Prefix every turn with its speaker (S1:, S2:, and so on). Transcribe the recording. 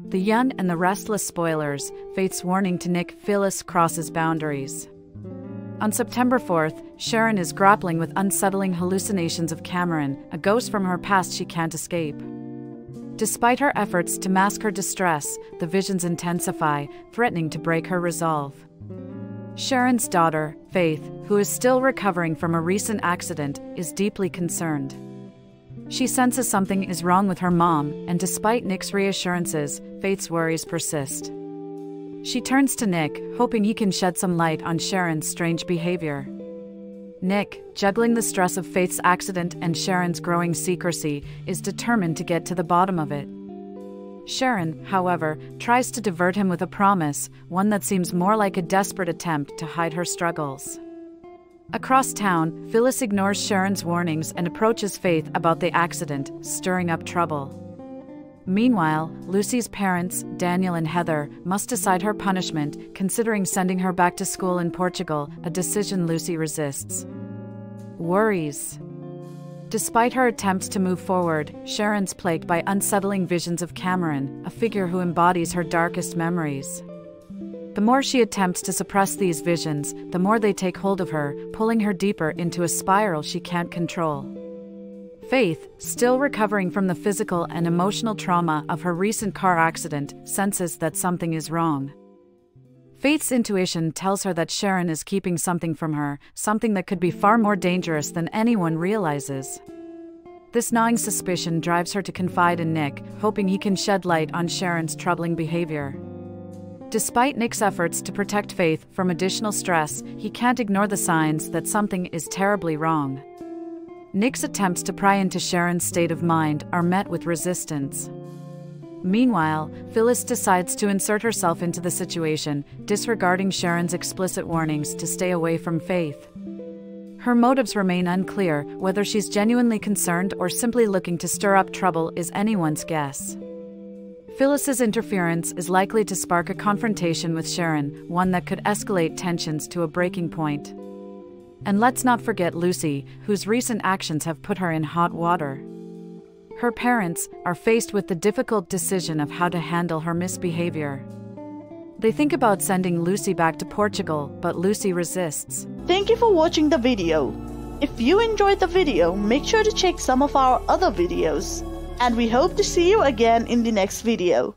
S1: The young and the restless spoilers, fate's warning to Nick. Phyllis crosses boundaries. On September 4th, Sharon is grappling with unsettling hallucinations of Cameron, a ghost from her past she can't escape. Despite her efforts to mask her distress, the visions intensify, threatening to break her resolve. Sharon's daughter, Faith, who is still recovering from a recent accident, is deeply concerned. She senses something is wrong with her mom, and despite Nick's reassurances, Faith's worries persist. She turns to Nick, hoping he can shed some light on Sharon's strange behavior. Nick, juggling the stress of Faith's accident and Sharon's growing secrecy, is determined to get to the bottom of it. Sharon, however, tries to divert him with a promise, one that seems more like a desperate attempt to hide her struggles. Across town, Phyllis ignores Sharon's warnings and approaches Faith about the accident, stirring up trouble. Meanwhile, Lucy's parents, Daniel and Heather, must decide her punishment, considering sending her back to school in Portugal, a decision Lucy resists. Worries. Despite her attempts to move forward, Sharon's plagued by unsettling visions of Cameron, a figure who embodies her darkest memories. The more she attempts to suppress these visions, the more they take hold of her, pulling her deeper into a spiral she can't control. Faith, still recovering from the physical and emotional trauma of her recent car accident, senses that something is wrong. Faith's intuition tells her that Sharon is keeping something from her, something that could be far more dangerous than anyone realizes. This gnawing suspicion drives her to confide in Nick, hoping he can shed light on Sharon's troubling behavior. Despite Nick's efforts to protect Faith from additional stress, he can't ignore the signs that something is terribly wrong. Nick's attempts to pry into Sharon's state of mind are met with resistance. Meanwhile, Phyllis decides to insert herself into the situation, disregarding Sharon's explicit warnings to stay away from Faith. Her motives remain unclear. Whether she's genuinely concerned or simply looking to stir up trouble is anyone's guess. Phyllis's interference is likely to spark a confrontation with Sharon, one that could escalate tensions to a breaking point. And let's not forget Lucy, whose recent actions have put her in hot water. Her parents are faced with the difficult decision of how to handle her misbehavior. They think about sending Lucy back to Portugal, but Lucy resists.
S2: Thank you for watching the video. If you enjoyed the video, make sure to check some of our other videos. And we hope to see you again in the next video.